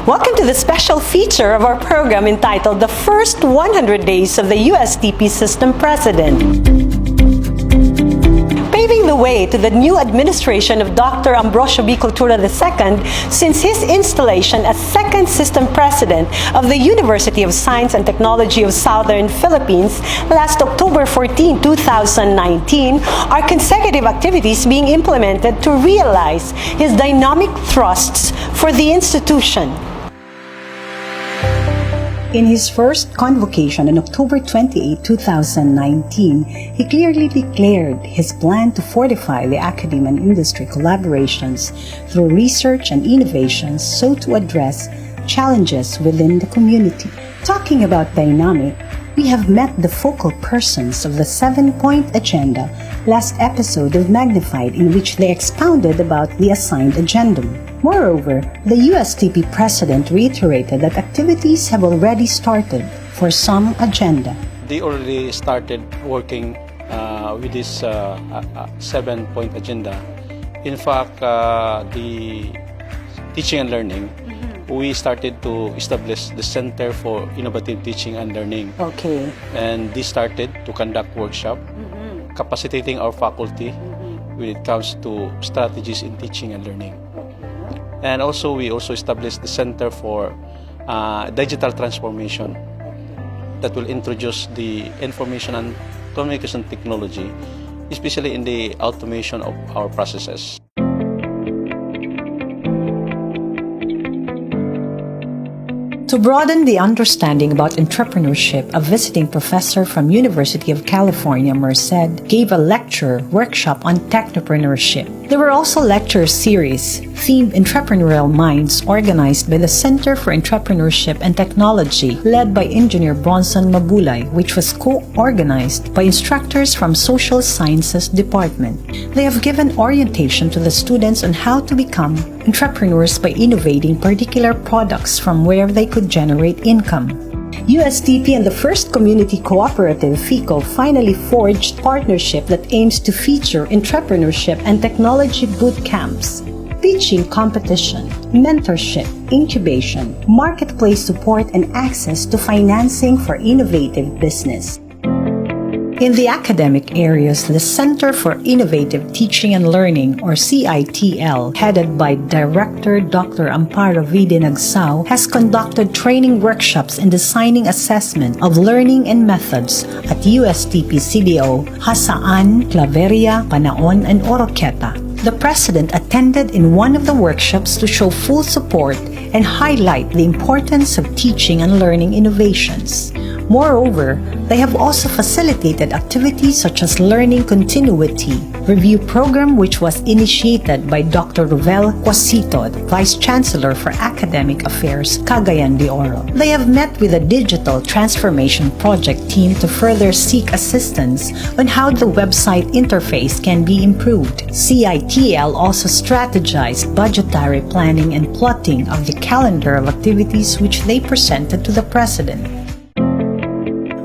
Welcome to the special feature of our program entitled The First 100 Days of the USTP System President. Paving the way to the new administration of Dr. Ambrosio B. Cultura II since his installation as second system president of the University of Science and Technology of Southern Philippines last October 14, 2019, are consecutive activities being implemented to realize his dynamic thrusts for the institution. In his first convocation on October 28, 2019, he clearly declared his plan to fortify the academe and industry collaborations through research and innovations so to address challenges within the community. Talking about dynamic, we have met the focal persons of the 7-point agenda last episode of Magnified, in which they expounded about the assigned agenda. Moreover, the USTP President reiterated that activities have already started for some agenda. They already started working with this 7-point agenda. In fact, the teaching and learning, we started to establish the Center for Innovative Teaching and Learning. Okay. And this started to conduct workshop, capacitating our faculty when it comes to strategies in teaching and learning. And also, we also established the Center for Digital Transformation that will introduce the information and communication technology, especially in the automation of our processes. To broaden the understanding about entrepreneurship, a visiting professor from University of California, Merced, gave a lecture workshop on technopreneurship. There were also lecture series themed Entrepreneurial Minds organized by the Center for Entrepreneurship and Technology, led by Engineer Bronson Mabulay, which was co-organized by instructors from Social Sciences Department. They have given orientation to the students on how to become entrepreneurs by innovating particular products from where they could generate income. USTP and the First Community Cooperative, FICO, finally forged partnership that aims to feature entrepreneurship and technology boot camps, teaching competition, mentorship, incubation, marketplace support, and access to financing for innovative business. In the academic areas, the Center for Innovative Teaching and Learning, or CITL, headed by Director Dr. Amparo V. Nagsao, has conducted training workshops in designing assessment of learning and methods at USTP CDO, Hasaan, Claveria, Panaon, and Oroqueta. The President attended in one of the workshops to show full support and highlight the importance of teaching and learning innovations. Moreover, they have also facilitated activities such as Learning Continuity Review Program, which was initiated by Dr. Ruvel Quasito, Vice Chancellor for Academic Affairs, Cagayan de Oro. They have met with a digital transformation project team to further seek assistance on how the website interface can be improved. CITL also strategized budgetary planning and plotting of the calendar of activities which they presented to the President.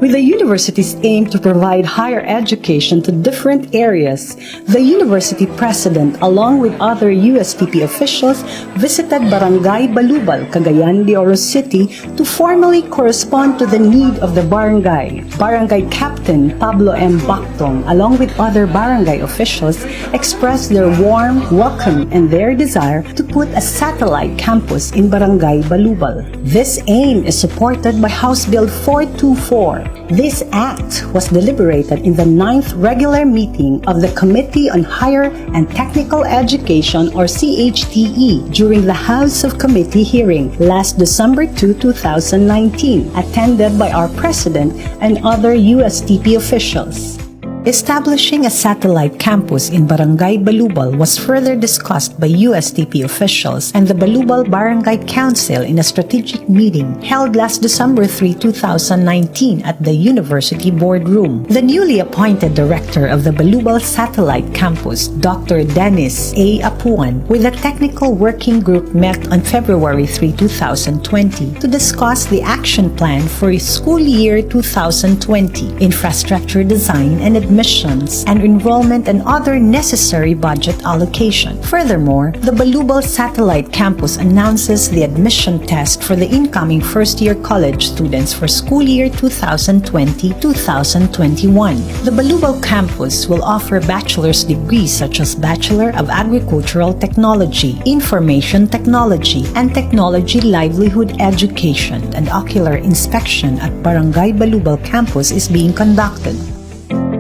With the university's aim to provide higher education to different areas, the university president, along with other USTP officials, visited Barangay Balubal, Cagayan de Oro City to formally correspond to the need of the barangay. Barangay Captain Pablo M. Bactong, along with other barangay officials, expressed their warm welcome and their desire to put a satellite campus in Barangay Balubal. This aim is supported by House Bill 424. This act was deliberated in the 9th regular meeting of the Committee on Higher and Technical Education, or CHTE, during the House of Committee hearing last December 2, 2019, attended by our President and other USTP officials. Establishing a satellite campus in Barangay Balubal was further discussed by USTP officials and the Balubal Barangay Council in a strategic meeting held last December 3, 2019 at the University Boardroom. The newly appointed director of the Balubal Satellite Campus, Dr. Dennis A. Apuan, with a technical working group met on February 3, 2020 to discuss the action plan for school year 2020, infrastructure design and admissions and enrollment and other necessary budget allocation. Furthermore, the Balubal Satellite Campus announces the admission test for the incoming first-year college students for school year 2020-2021. The Balubal campus will offer bachelor's degrees such as Bachelor of Agricultural Technology, Information Technology, and Technology Livelihood Education, and ocular inspection at Barangay Balubal campus is being conducted.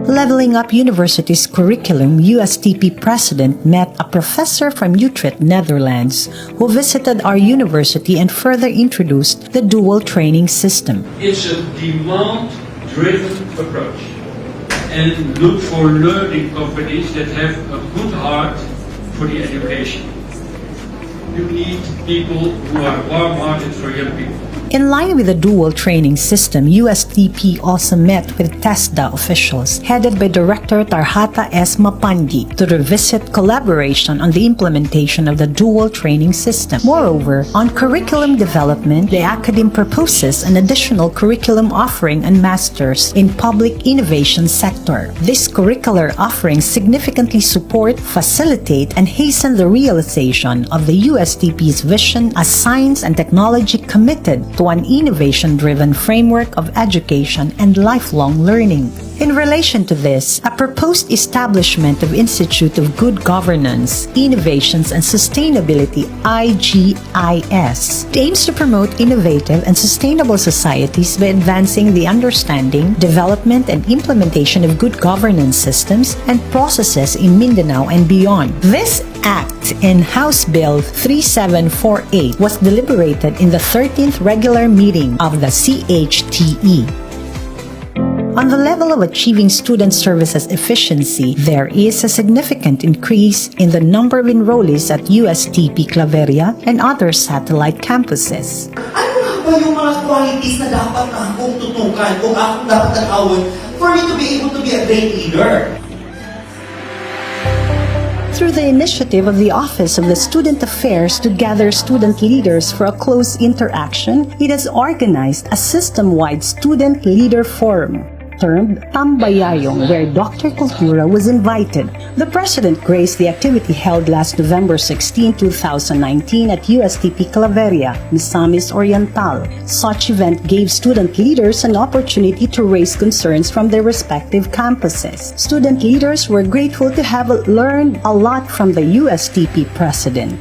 Leveling Up University's curriculum, USTP President met a professor from Utrecht, Netherlands, who visited our university and further introduced the dual training system. It's a demand-driven approach, and look for learning companies that have a good heart for the education. You need people who are warm-hearted for young people. In line with the dual training system, USTP also met with TESDA officials, headed by Director Tarhata S. Mapandi, to revisit collaboration on the implementation of the dual training system. Moreover, on curriculum development, the Academe proposes an additional curriculum offering and masters in public innovation sector. This curricular offerings significantly support, facilitate, and hasten the realization of the USTP's vision as science and technology committed to an innovation-driven framework of education and lifelong learning. In relation to this, a proposed establishment of Institute of Good Governance, Innovations and Sustainability (IGIS) aims to promote innovative and sustainable societies by advancing the understanding, development, and implementation of good governance systems and processes in Mindanao and beyond. This Act in House Bill 3748 was deliberated in the 13th regular meeting of the CHTE. On the level of achieving student services efficiency, there is a significant increase in the number of enrollees at USTP Claveria and other satellite campuses. Ano ba yung mga qualities na dapat akong tutukan o akong dapat nakawin for me to be able to be a great leader? Through the initiative of the Office of the Student Affairs to gather student leaders for a close interaction, it has organized a system-wide student leader forum, termed Tambayayong, where Dr. Cultura was invited. The President graced the activity held last November 16, 2019 at USTP Claveria, Misamis Oriental. Such event gave student leaders an opportunity to raise concerns from their respective campuses. Student leaders were grateful to have learned a lot from the USTP President.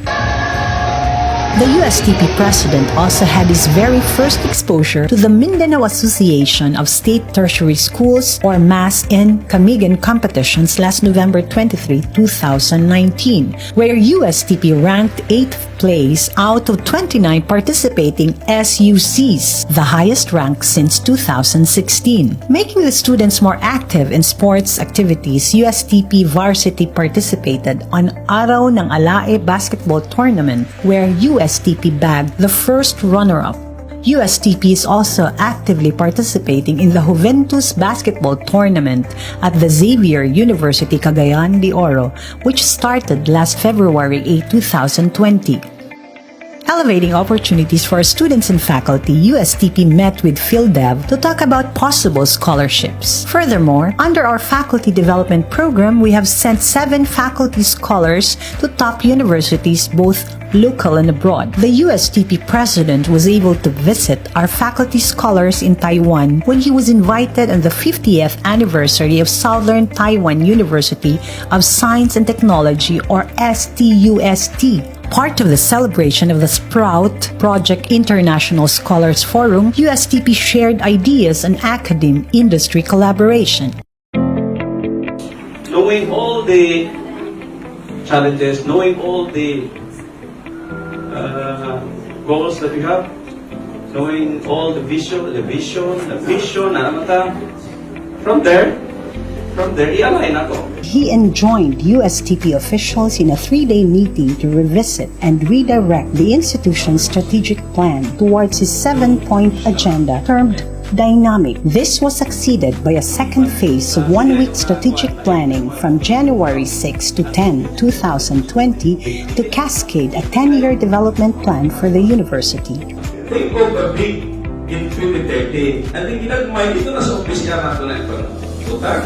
The USTP President also had his very first exposure to the Mindanao Association of State Tertiary Schools or MAS in Camigan competitions last November 23, 2019, where USTP ranked 8th place out of 29 participating SUCs, the highest rank since 2016. Making the students more active in sports activities, USTP Varsity participated on Araw ng Alae Basketball Tournament, where USTP bagged the first runner-up. USTP is also actively participating in the Juventus Basketball Tournament at the Xavier University Cagayan de Oro, which started last February 8, 2020. Elevating opportunities for students and faculty, USTP met with PhilDev to talk about possible scholarships. Furthermore, under our faculty development program, we have sent 7 faculty scholars to top universities, both local and abroad. The USTP President was able to visit our faculty scholars in Taiwan when he was invited on the 50th anniversary of Southern Taiwan University of Science and Technology, or STUST. Part of the celebration of the Sprout Project International Scholars Forum, USTP shared ideas on academe industry collaboration. Knowing all the challenges, knowing all the goals that we have, knowing all the vision, from there, i-align ako. He enjoined USTP officials in a 3-day meeting to revisit and redirect the institution's strategic plan towards his 7-point agenda termed Dynamic. This was succeeded by a second phase of 1-week strategic planning from January 6 to 10, 2020 to cascade a 10-year development plan for the university. Think of a big in 2030. And then ginagmay dito na sa opisya nato na ito. Utang.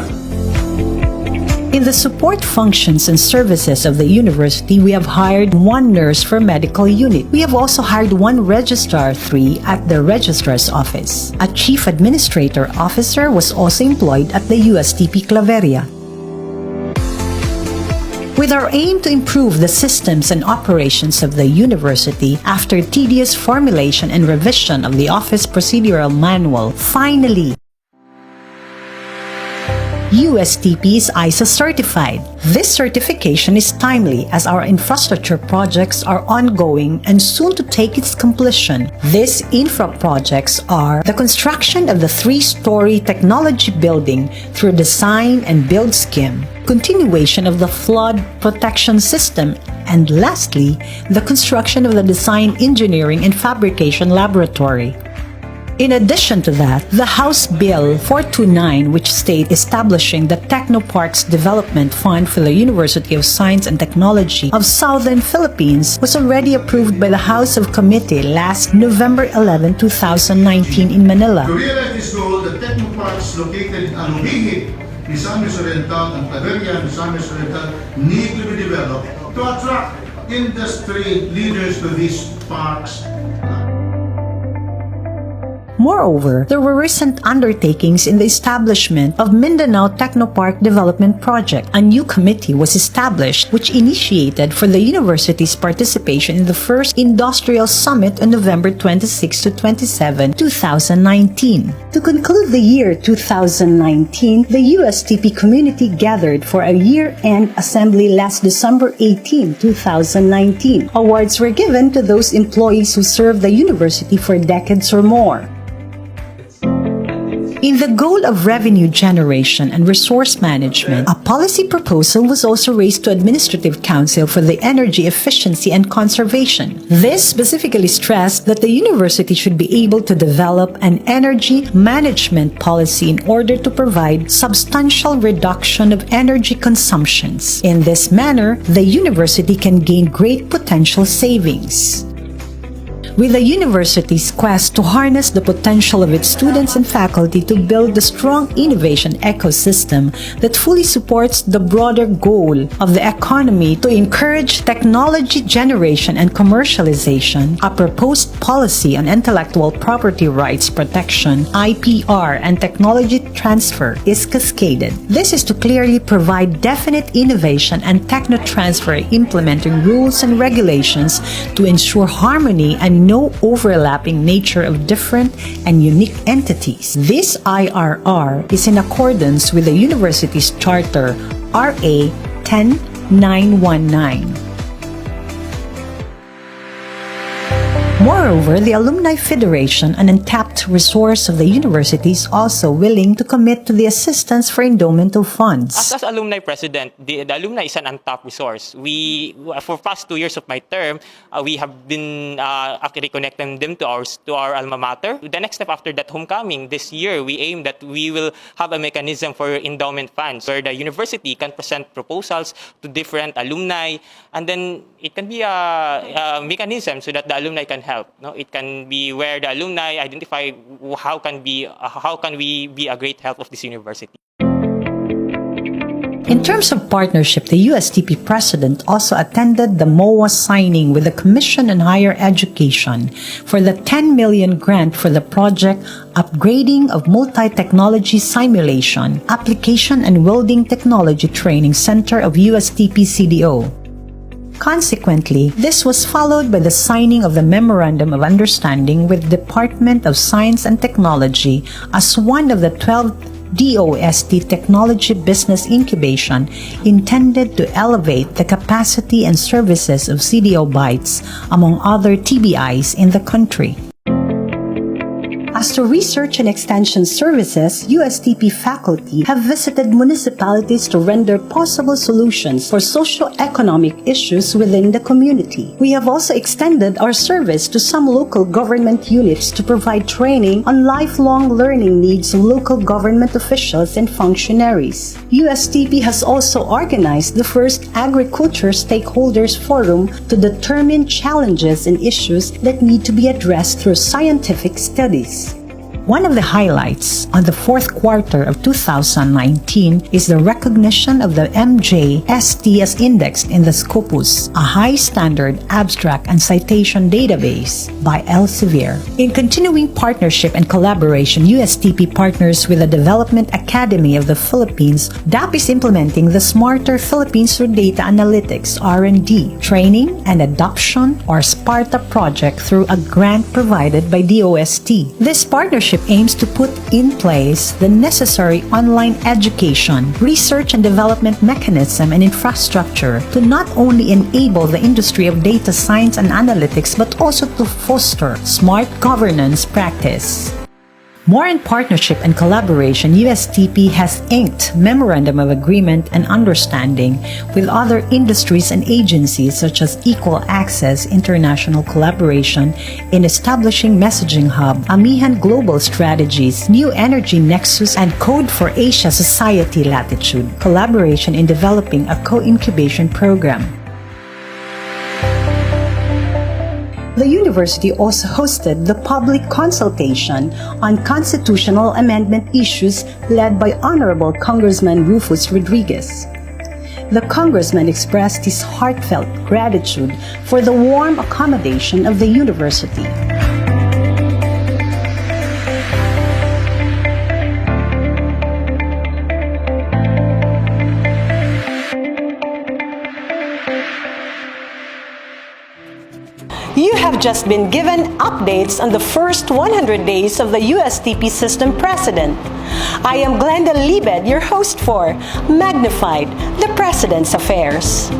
In the support functions and services of the university, we have hired 1 nurse for medical unit. We have also hired 1 registrar 3 at the registrar's office. A chief administrator officer was also employed at the USTP Claveria. With our aim to improve the systems and operations of the university after tedious formulation and revision of the Office Procedural Manual, finally, USTP is ISO certified. This certification is timely as our infrastructure projects are ongoing and soon to take its completion. These infra projects are the construction of the 3-story technology building through design and build scheme, continuation of the flood protection system, and lastly, the construction of the design, engineering, and fabrication laboratory. In addition to that, the House Bill 429, which states establishing the Technoparks Development Fund for the University of Science and Technology of Southern Philippines, was already approved by the House of Committee last November 11, 2019 in Manila. To realize this goal, the Technoparks located in Alumni, Misamis Oriental, and Claveria, Misamis Oriental need to be developed to attract industry leaders to these parks. Moreover, there were recent undertakings in the establishment of Mindanao Technopark Development Project. A new committee was established which initiated for the university's participation in the first Industrial Summit on November 26 to 27, 2019. To conclude the year 2019, the USTP community gathered for a year-end assembly last December 18, 2019. Awards were given to those employees who served the university for decades or more. In the goal of revenue generation and resource management, a policy proposal was also raised to Administrative Council for the Energy Efficiency and Conservation. This specifically stressed that the university should be able to develop an energy management policy in order to provide substantial reduction of energy consumptions. In this manner, the university can gain great potential savings. With the university's quest to harness the potential of its students and faculty to build a strong innovation ecosystem that fully supports the broader goal of the economy to encourage technology generation and commercialization, a proposed policy on intellectual property rights protection, IPR, and technology transfer is cascaded. This is to clearly provide definite innovation and techno-transfer implementing rules and regulations to ensure harmony and no overlapping nature of different and unique entities. This IRR is in accordance with the university's charter RA 10919. Moreover, the Alumni Federation, an untapped resource of the university, is also willing to commit to the assistance for endowmental funds. As Alumni President, the alumni is an untapped resource. For past 2 years of my term, we have been reconnecting them to our alma mater. The next step after that homecoming this year, we aim that we will have a mechanism for endowment funds where the university can present proposals to different alumni, and then it can be a mechanism so that the alumni can help. No, it can be where the alumni identify how can we be a great help of this university. In terms of partnership, the USTP President also attended the MOA signing with the Commission on Higher Education for the 10 million grant for the project Upgrading of Multi-Technology Simulation, Application and Welding Technology Training Center of USTP CDO. Consequently, this was followed by the signing of the Memorandum of Understanding with the Department of Science and Technology as one of the 12 DOST Technology Business Incubation intended to elevate the capacity and services of CDO Bytes among other TBIs in the country. As to research and extension services, USTP faculty have visited municipalities to render possible solutions for socio-economic issues within the community. We have also extended our service to some local government units to provide training on lifelong learning needs of local government officials and functionaries. USTP has also organized the first Agriculture Stakeholders Forum to determine challenges and issues that need to be addressed through scientific studies. One of the highlights on the fourth quarter of 2019 is the recognition of the MJST as indexed in the Scopus, a high-standard abstract and citation database by Elsevier. In continuing partnership and collaboration, USTP partners with the Development Academy of the Philippines. DAP is implementing the Smarter Philippines through Data Analytics R&D, Training and Adoption or SPARTA project through a grant provided by DOST. This partnership aims to put in place the necessary online education, research and development mechanism and infrastructure to not only enable the industry of data science and analytics but also to foster smart governance practice. More in partnership and collaboration, USTP has inked Memorandum of Agreement and Understanding with other industries and agencies such as Equal Access International Collaboration in establishing Messaging Hub, Amihan Global Strategies, New Energy Nexus, and Code for Asia Society Latitude, collaboration in developing a co-incubation program. The university also hosted the public consultation on constitutional amendment issues led by Honorable Congressman Rufus Rodriguez. The congressman expressed his heartfelt gratitude for the warm accommodation of the university. You have just been given updates on the first 100 days of the USTP System President. I am Glenda Libed, your host for Magnified, the President's Affairs.